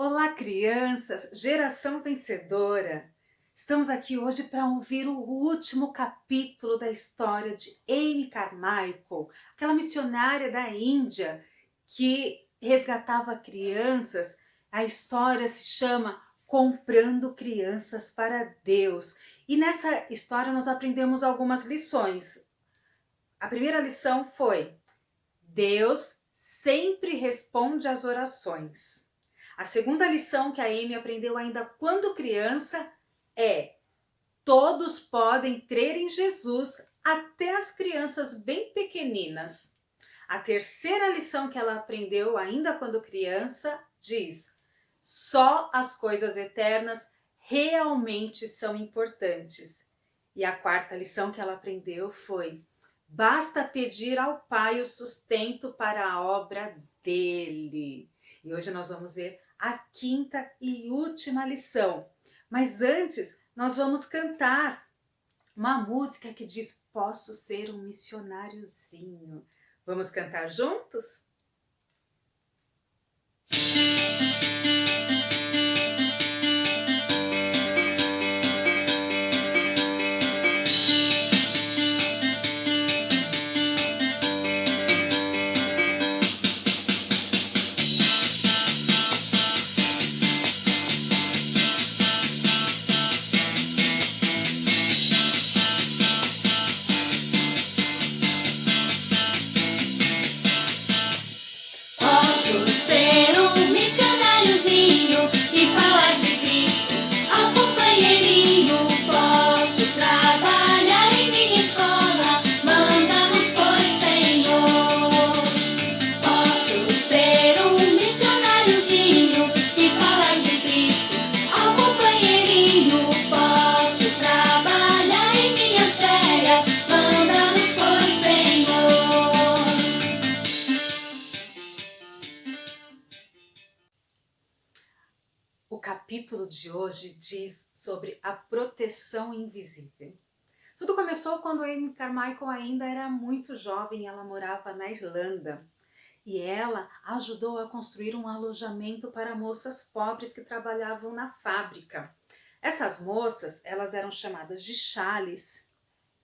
Olá, crianças! Geração vencedora! Estamos aqui hoje para ouvir o último capítulo da história de Amy Carmichael, aquela missionária da Índia que resgatava crianças. A história se chama Comprando Crianças para Deus. E nessa história nós aprendemos algumas lições. A primeira lição foi: Deus sempre responde às orações. A segunda lição que a Amy aprendeu ainda quando criança é: todos podem crer em Jesus, até as crianças bem pequeninas. A terceira lição que ela aprendeu ainda quando criança diz: só as coisas eternas realmente são importantes. E a quarta lição que ela aprendeu foi: basta pedir ao Pai o sustento para a obra dele. E hoje nós vamos ver a quinta e última lição. Mas antes, nós vamos cantar uma música que diz: posso ser um missionáriozinho. Vamos cantar juntos? Posso ser um missionáriozinho e falar de Cristo ao companheirinho. Posso trabalhar em minha escola, manda-nos, pois, Senhor. Posso ser um missionáriozinho e falar de Cristo ao companheirinho. Posso trabalhar em minhas férias, manda-nos, pois, Senhor. O capítulo de hoje diz sobre a proteção invisível. Tudo começou quando Amy Carmichael ainda era muito jovem. Ela morava na Irlanda e ela ajudou a construir um alojamento para moças pobres que trabalhavam na fábrica. Essas moças, elas eram chamadas de chales.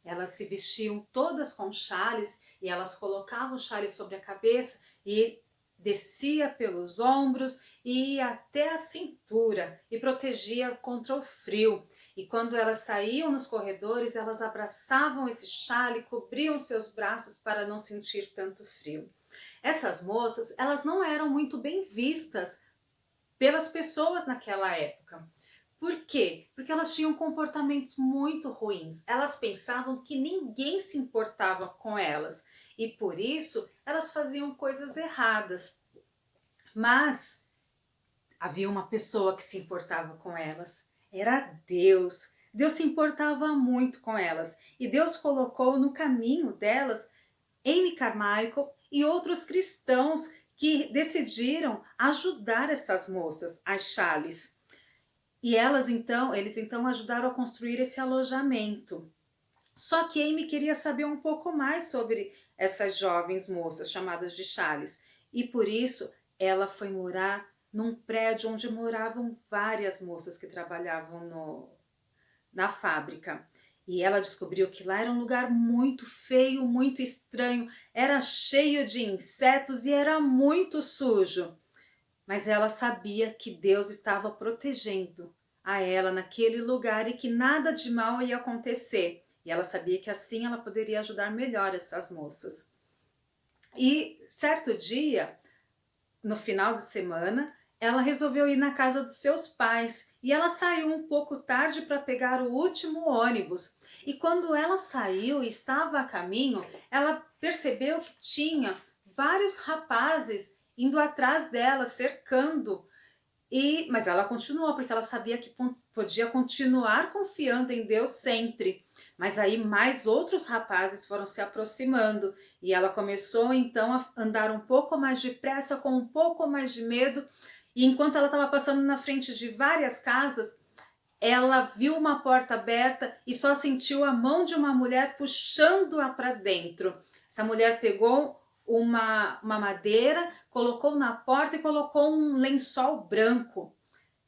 Elas se vestiam todas com chales e elas colocavam chales sobre a cabeça e descia pelos ombros e ia até a cintura e protegia contra o frio. E quando elas saíam nos corredores, elas abraçavam esse chale, cobriam seus braços para não sentir tanto frio. Essas moças, elas não eram muito bem vistas pelas pessoas naquela época. Por quê? Porque elas tinham comportamentos muito ruins. Elas pensavam que ninguém se importava com elas e por isso elas faziam coisas erradas. Mas havia uma pessoa que se importava com elas. Era Deus. Deus se importava muito com elas e Deus colocou no caminho delas Amy Carmichael e outros cristãos que decidiram ajudar essas moças, as chales. E eles então ajudaram a construir esse alojamento. Só que Amy queria saber um pouco mais sobre essas jovens moças chamadas de chales. E por isso ela foi morar num prédio onde moravam várias moças que trabalhavam na fábrica. E ela descobriu que lá era um lugar muito feio, muito estranho, era cheio de insetos e era muito sujo. Mas ela sabia que Deus estava protegendo a ela naquele lugar e que nada de mal ia acontecer. E ela sabia que assim ela poderia ajudar melhor essas moças. E certo dia, no final de semana, ela resolveu ir na casa dos seus pais e ela saiu um pouco tarde para pegar o último ônibus. E quando ela saiu e estava a caminho, ela percebeu que tinha vários rapazes indo atrás dela, cercando. Mas ela continuou, porque ela sabia que podia continuar confiando em Deus sempre. Mas aí mais outros rapazes foram se aproximando e ela começou então a andar um pouco mais depressa, com um pouco mais de medo. E enquanto ela estava passando na frente de várias casas, ela viu uma porta aberta e só sentiu a mão de uma mulher puxando-a para dentro. Essa mulher pegou uma madeira, colocou na porta e colocou um lençol branco.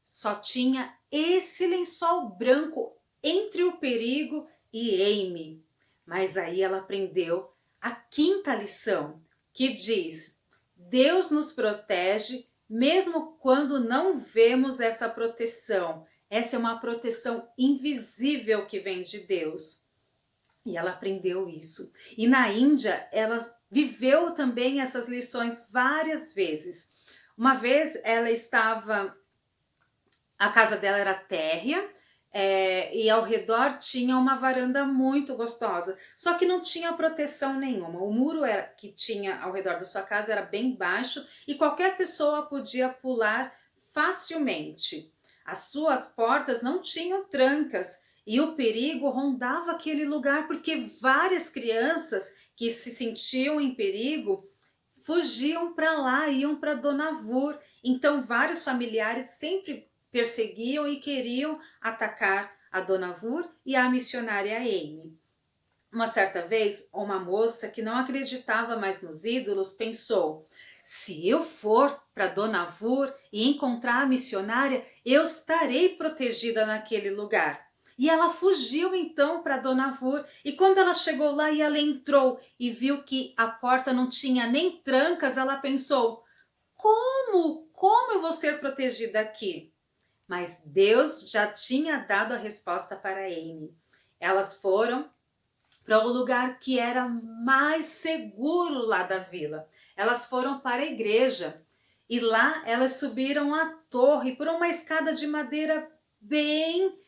Só tinha esse lençol branco entre o perigo e Amy. Mas aí ela aprendeu a quinta lição, que diz: Deus nos protege mesmo quando não vemos essa proteção. Essa é uma proteção invisível que vem de Deus. E ela aprendeu isso. E na Índia, ela viveu também essas lições várias vezes. Uma vez ela estava, a casa dela era térrea, e ao redor tinha uma varanda muito gostosa, só que não tinha proteção nenhuma. O muro que tinha ao redor da sua casa era bem baixo e qualquer pessoa podia pular facilmente. As suas portas não tinham trancas e o perigo rondava aquele lugar porque várias crianças que se sentiam em perigo fugiam para lá, iam para Donavur. Então vários familiares sempre perseguiam e queriam atacar a Donavur e a missionária Amy. Uma certa vez, uma moça que não acreditava mais nos ídolos pensou: se eu for para Donavur e encontrar a missionária, eu estarei protegida naquele lugar. E ela fugiu então para Donavur, e quando ela chegou lá e ela entrou e viu que a porta não tinha nem trancas, ela pensou: como eu vou ser protegida aqui? Mas Deus já tinha dado a resposta para Amy. Elas foram para o lugar que era mais seguro lá da vila. Elas foram para a igreja e lá elas subiram a torre por uma escada de madeira bem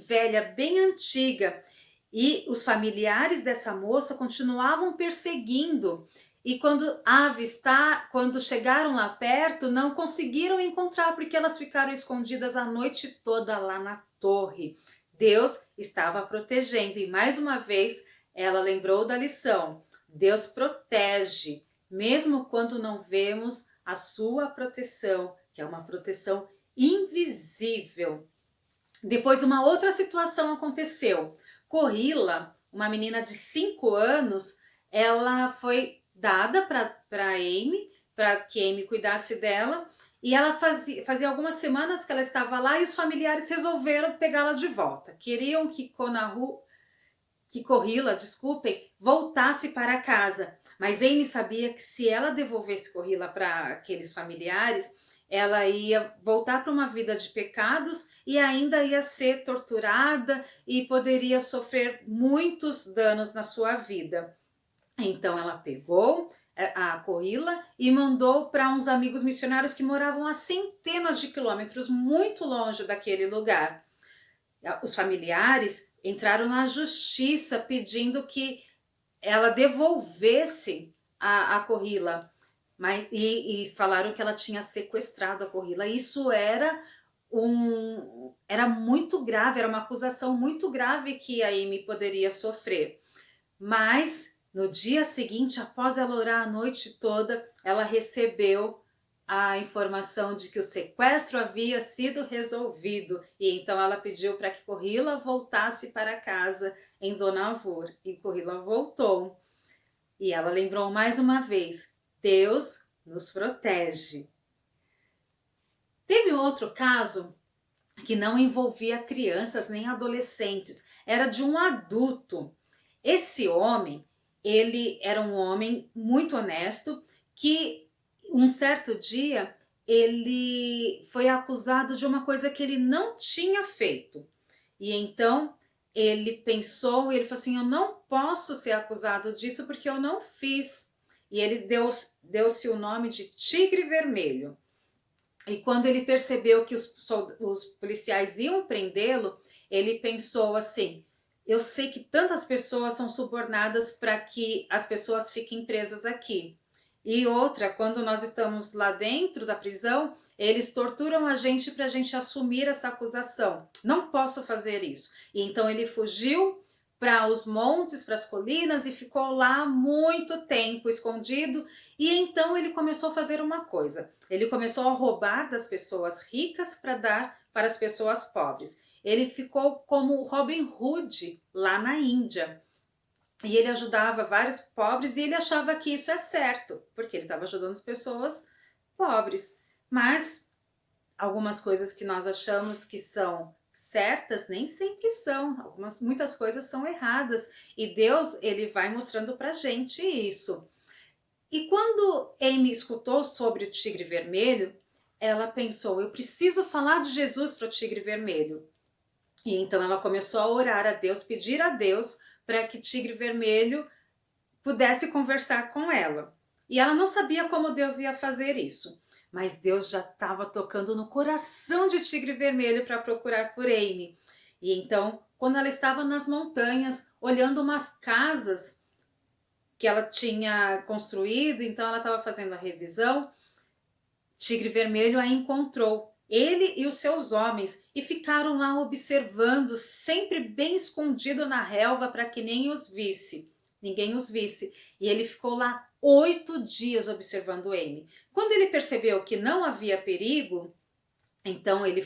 velha, bem antiga. E os familiares dessa moça continuavam perseguindo. E quando chegaram lá perto, não conseguiram encontrar, porque elas ficaram escondidas a noite toda lá na torre. Deus estava protegendo. E mais uma vez, ela lembrou da lição. Deus protege, mesmo quando não vemos a sua proteção, que é uma proteção invisível. Depois, uma outra situação aconteceu. Corrila, uma menina de 5 anos, ela foi dada para Amy, para que Amy cuidasse dela, e ela fazia algumas semanas que ela estava lá e os familiares resolveram pegá-la de volta. Queriam que Corrila, voltasse para casa, mas Amy sabia que se ela devolvesse Corrila para aqueles familiares, ela ia voltar para uma vida de pecados e ainda ia ser torturada e poderia sofrer muitos danos na sua vida. Então ela pegou a Corrila e mandou para uns amigos missionários que moravam a centenas de quilômetros, muito longe daquele lugar. Os familiares entraram na justiça pedindo que ela devolvesse a Corrila, e falaram que ela tinha sequestrado a Corrila. Isso era muito grave, era uma acusação muito grave que a Amy poderia sofrer. Mas no dia seguinte, após ela orar a noite toda, ela recebeu a informação de que o sequestro havia sido resolvido, e então ela pediu para que Corrila voltasse para casa em Donavur, e Corrila voltou. E ela lembrou mais uma vez: Deus nos protege. Teve um outro caso que não envolvia crianças nem adolescentes, era de um adulto. Esse homem, ele era um homem muito honesto, que um certo dia ele foi acusado de uma coisa que ele não tinha feito. E então ele pensou, ele falou assim: eu não posso ser acusado disso porque eu não fiz. E ele deu-se o nome de Tigre Vermelho. E quando ele percebeu que os policiais iam prendê-lo, ele pensou assim: eu sei que tantas pessoas são subornadas para que as pessoas fiquem presas aqui. E outra, quando nós estamos lá dentro da prisão, eles torturam a gente para a gente assumir essa acusação. Não posso fazer isso. E então ele fugiu para os montes, para as colinas e ficou lá muito tempo escondido. E então ele começou a fazer uma coisa. Ele começou a roubar das pessoas ricas para dar para as pessoas pobres. Ele ficou como Robin Hood lá na Índia. e ele ajudava vários pobres e ele achava que isso é certo, porque ele estava ajudando as pessoas pobres. Mas algumas coisas que nós achamos que são certas nem sempre são. Muitas coisas são erradas e Deus ele vai mostrando pra gente isso. E quando Amy escutou sobre o tigre vermelho, ela pensou: eu preciso falar de Jesus para o tigre vermelho. E então ela começou a orar a Deus, pedir a Deus para que Tigre Vermelho pudesse conversar com ela. E ela não sabia como Deus ia fazer isso, mas Deus já estava tocando no coração de Tigre Vermelho para procurar por Amy. E então, quando ela estava nas montanhas, olhando umas casas que ela tinha construído, então ela estava fazendo a revisão, Tigre Vermelho a encontrou, ele e os seus homens, e ficaram lá observando, sempre bem escondido na relva para que ninguém os visse. E ele ficou lá 8 dias observando Amy. Quando ele percebeu que não havia perigo, então ele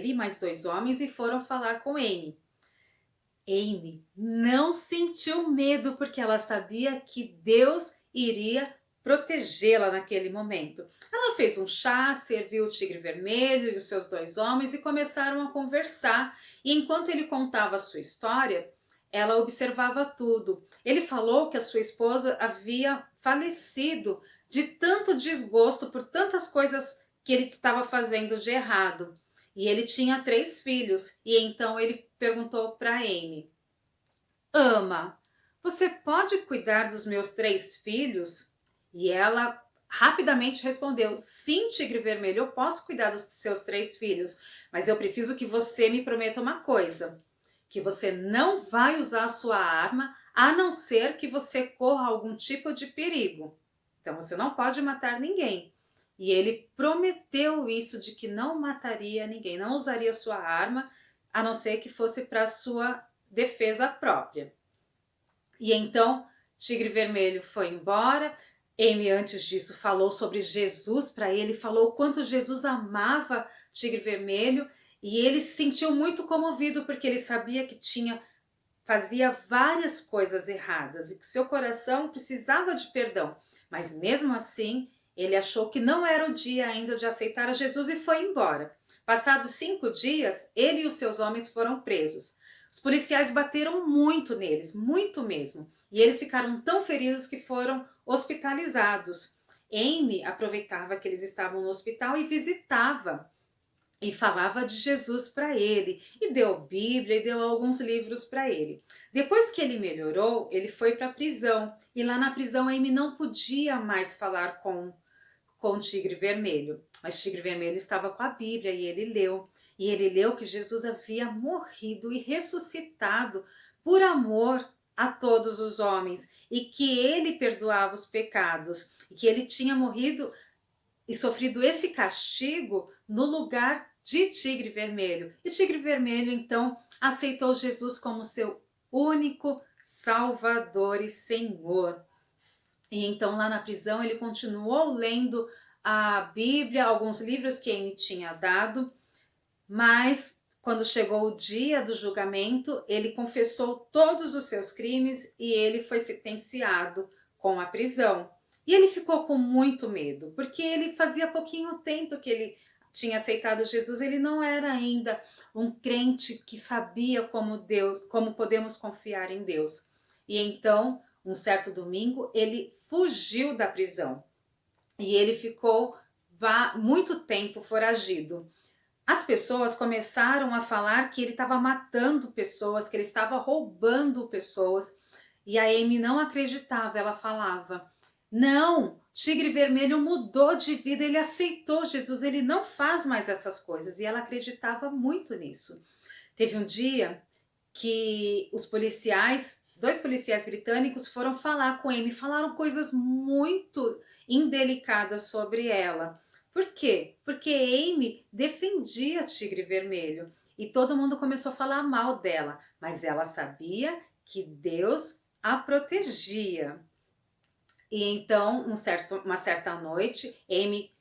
e mais 2 homens, e foram falar com Amy. Amy não sentiu medo porque ela sabia que Deus iria protegê-la naquele momento. Ela fez um chá, serviu o tigre vermelho e os seus 2 homens e começaram a conversar. E enquanto ele contava a sua história, ela observava tudo. Ele falou que a sua esposa havia falecido de tanto desgosto por tantas coisas que ele estava fazendo de errado. E ele tinha 3 filhos. E então ele perguntou para Amy: Ama, você pode cuidar dos meus 3 filhos? E ela rapidamente respondeu: sim, tigre vermelho, eu posso cuidar dos seus 3 filhos, mas eu preciso que você me prometa uma coisa, que você não vai usar a sua arma a não ser que você corra algum tipo de perigo. Então você não pode matar ninguém. E ele prometeu isso, de que não mataria ninguém, não usaria sua arma, a não ser que fosse para sua defesa própria. E então Tigre Vermelho foi embora. Amy antes disso falou sobre Jesus para ele, falou o quanto Jesus amava Tigre Vermelho, e ele se sentiu muito comovido porque ele sabia que fazia várias coisas erradas e que seu coração precisava de perdão, mas mesmo assim ele achou que não era o dia ainda de aceitar a Jesus e foi embora. Passados 5 dias, ele e os seus homens foram presos. Os policiais bateram muito neles, muito mesmo, e eles ficaram tão feridos que foram hospitalizados. Amy aproveitava que eles estavam no hospital e visitava e falava de Jesus para ele, e deu Bíblia e deu alguns livros para ele. Depois que ele melhorou, ele foi para a prisão, e lá na prisão Amy não podia mais falar com Tigre Vermelho, mas Tigre Vermelho estava com a Bíblia e ele leu que Jesus havia morrido e ressuscitado por amor a todos os homens, e que ele perdoava os pecados, e que ele tinha morrido e sofrido esse castigo no lugar de Tigre Vermelho. E Tigre Vermelho então aceitou Jesus como seu único Salvador e Senhor. E então lá na prisão ele continuou lendo a Bíblia, alguns livros que Amy tinha dado, mas quando chegou o dia do julgamento, ele confessou todos os seus crimes e ele foi sentenciado com a prisão. E ele ficou com muito medo, porque ele fazia pouquinho tempo que ele tinha aceitado Jesus, ele não era ainda um crente que sabia como podemos confiar em Deus. E então, um certo domingo, ele fugiu da prisão e ele ficou muito tempo foragido. As pessoas começaram a falar que ele estava matando pessoas, que ele estava roubando pessoas, e a Amy não acreditava. Ela falava: não, Tigre Vermelho mudou de vida, ele aceitou Jesus, ele não faz mais essas coisas. E ela acreditava muito nisso. Teve um dia que os policiais, 2 policiais britânicos, foram falar com Amy, falaram coisas muito indelicadas sobre ela. Por quê? Porque Amy defendia Tigre Vermelho e todo mundo começou a falar mal dela, mas ela sabia que Deus a protegia. E então, uma certa noite, Amy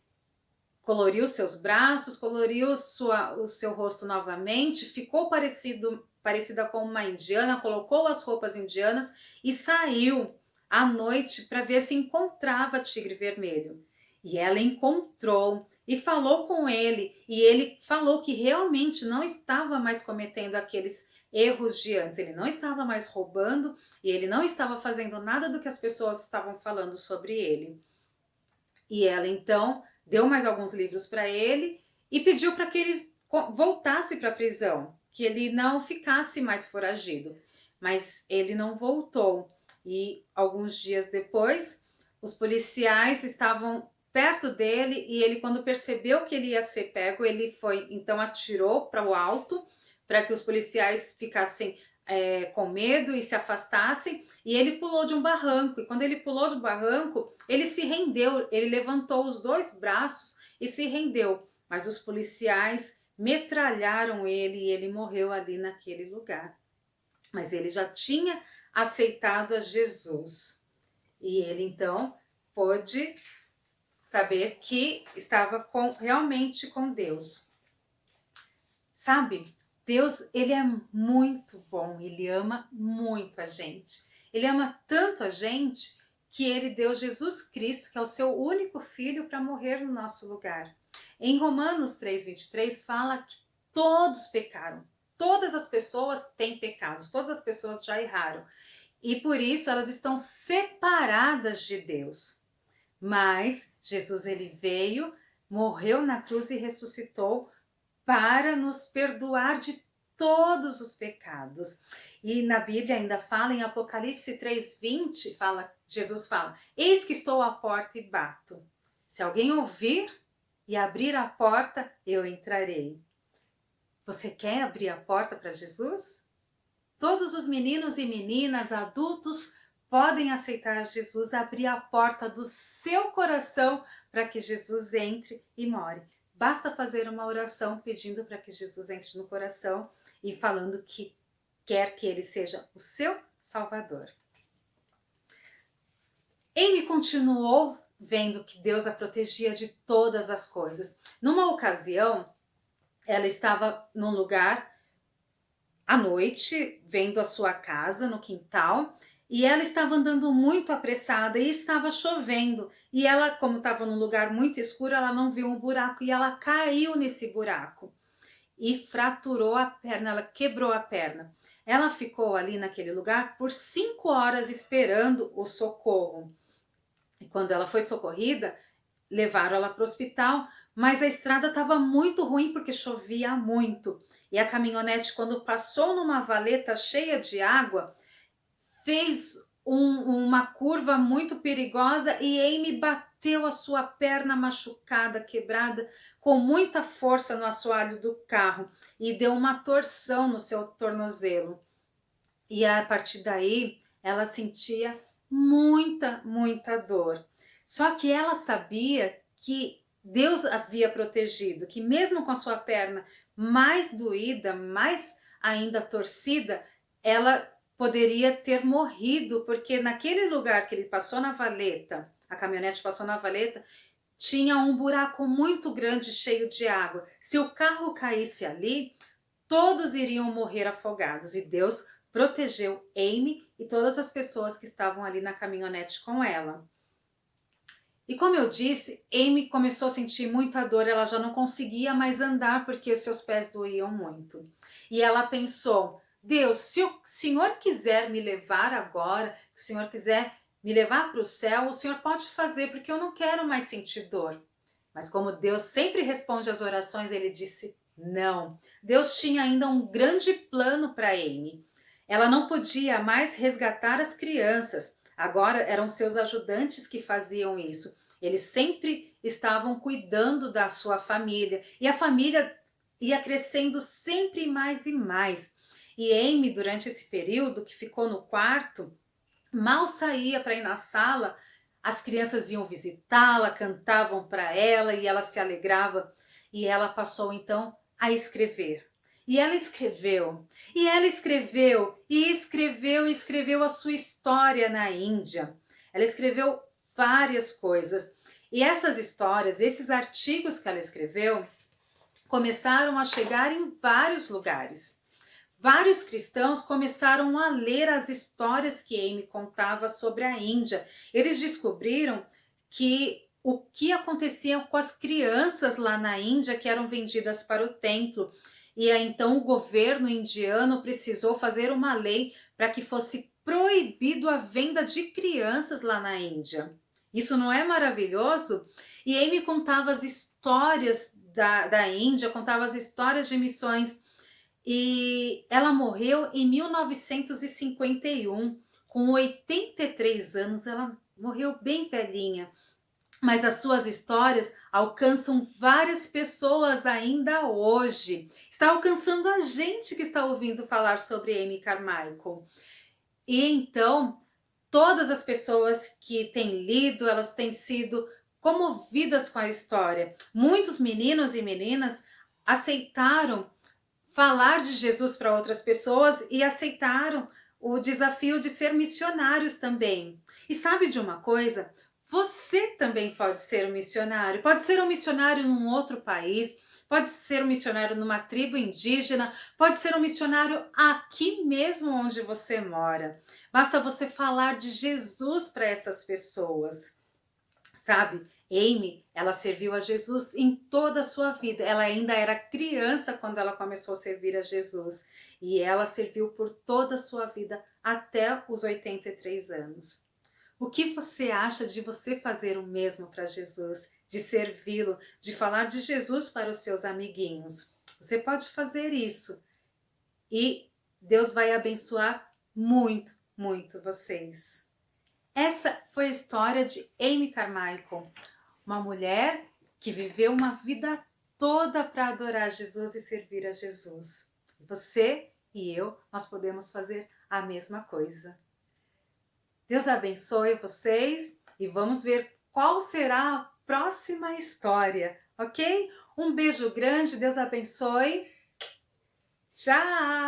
coloriu seus braços, coloriu o seu rosto novamente, ficou parecido parecida com uma indiana, colocou as roupas indianas e saiu à noite para ver se encontrava Tigre Vermelho. E ela encontrou e falou com ele, e ele falou que realmente não estava mais cometendo aqueles erros de antes, ele não estava mais roubando e ele não estava fazendo nada do que as pessoas estavam falando sobre ele. E ela então deu mais alguns livros para ele e pediu para que ele voltasse para a prisão, que ele não ficasse mais foragido. Mas ele não voltou. E alguns dias depois, os policiais estavam perto dele e ele, quando percebeu que ele ia ser pego, ele foi, então atirou para o alto para que os policiais ficassem com medo e se afastassem, e ele pulou de um barranco, e quando ele pulou do barranco, ele se rendeu, ele levantou os 2 braços e se rendeu, mas os policiais metralharam ele e ele morreu ali naquele lugar. Mas ele já tinha aceitado a Jesus, e ele então pôde saber que estava realmente com Deus. Sabe? Deus, ele é muito bom, ele ama muito a gente. Ele ama tanto a gente que ele deu Jesus Cristo, que é o seu único filho, para morrer no nosso lugar. Em Romanos 3:23 fala que todos pecaram. Todas as pessoas têm pecados, todas as pessoas já erraram. E por isso elas estão separadas de Deus. Mas Jesus, ele veio, morreu na cruz e ressuscitou para nos perdoar de todos os pecados. E na Bíblia ainda fala, em Apocalipse 3:20, Jesus fala: eis que estou à porta e bato. Se alguém ouvir e abrir a porta, eu entrarei. Você quer abrir a porta para Jesus? Todos os meninos e meninas, adultos, podem aceitar Jesus, abrir a porta do seu coração para que Jesus entre e more. Basta fazer uma oração pedindo para que Jesus entre no coração e falando que quer que ele seja o seu Salvador. Amy continuou vendo que Deus a protegia de todas as coisas. Numa ocasião, ela estava num lugar à noite, vendo a sua casa no quintal, e ela estava andando muito apressada e estava chovendo. E ela, como estava num lugar muito escuro, ela não viu um buraco e ela caiu nesse buraco e fraturou a perna, ela quebrou a perna. Ela ficou ali naquele lugar por 5 horas esperando o socorro. E quando ela foi socorrida, levaram ela para o hospital, mas a estrada estava muito ruim porque chovia muito. E a caminhonete, quando passou numa valeta cheia de água, fez uma curva muito perigosa e Amy bateu a sua perna machucada, quebrada, com muita força no assoalho do carro e deu uma torção no seu tornozelo. E a partir daí, ela sentia muita dor. Só que ela sabia que Deus havia protegido, que mesmo com a sua perna mais doída, mais ainda torcida, ela poderia ter morrido, porque naquele lugar que ele passou na valeta, a caminhonete passou na valeta, tinha um buraco muito grande cheio de água. Se o carro caísse ali, todos iriam morrer afogados, e Deus protegeu Amy e todas as pessoas que estavam ali na caminhonete com ela. E como eu disse, Amy começou a sentir muita dor, ela já não conseguia mais andar porque os seus pés doíam muito. E ela pensou: Deus, se o Senhor quiser me levar agora, se o Senhor quiser me levar para o céu, o Senhor pode fazer, porque eu não quero mais sentir dor. Mas como Deus sempre responde às orações, ele disse não. Deus tinha ainda um grande plano para Amy. Ela não podia mais resgatar as crianças. Agora eram seus ajudantes que faziam isso. Eles sempre estavam cuidando da sua família. E a família ia crescendo sempre mais e mais. E Amy, durante esse período que ficou no quarto, mal saía para ir na sala, as crianças iam visitá-la, cantavam para ela e ela se alegrava. E ela passou então a escrever. E ela escreveu, e ela escreveu, e escreveu a sua história na Índia. Ela escreveu várias coisas. E essas histórias, esses artigos que ela escreveu, começaram a chegar em vários lugares. vários cristãos começaram a ler as histórias que Amy contava sobre a Índia. Eles descobriram que o que acontecia com as crianças lá na Índia que eram vendidas para o templo. E aí, então o governo indiano precisou fazer uma lei para que fosse proibido a venda de crianças lá na Índia. Isso não é maravilhoso? E Amy contava as histórias da Índia, contava as histórias de missões. E ela morreu em 1951, com 83 anos. Ela morreu bem velhinha. Mas as suas histórias alcançam várias pessoas ainda hoje. Está alcançando a gente que está ouvindo falar sobre Amy Carmichael. E então, todas as pessoas que têm lido, elas têm sido comovidas com a história. Muitos meninos e meninas aceitaram falar de Jesus para outras pessoas e aceitaram o desafio de ser missionários também. E sabe de uma coisa? Você também pode ser um missionário. Pode ser um missionário num outro país, pode ser um missionário numa tribo indígena, pode ser um missionário aqui mesmo onde você mora. Basta você falar de Jesus para essas pessoas. Sabe, Amy, ela serviu a Jesus em toda a sua vida. Ela ainda era criança quando ela começou a servir a Jesus. E ela serviu por toda a sua vida até os 83 anos. O que você acha de você fazer o mesmo para Jesus? De servi-lo, de falar de Jesus para os seus amiguinhos? Você pode fazer isso. E Deus vai abençoar muito, muito vocês. Essa foi a história de Amy Carmichael, uma mulher que viveu uma vida toda para adorar Jesus e servir a Jesus. Você e eu, nós podemos fazer a mesma coisa. Deus abençoe vocês e vamos ver qual será a próxima história, ok? Um beijo grande, Deus abençoe. Tchau!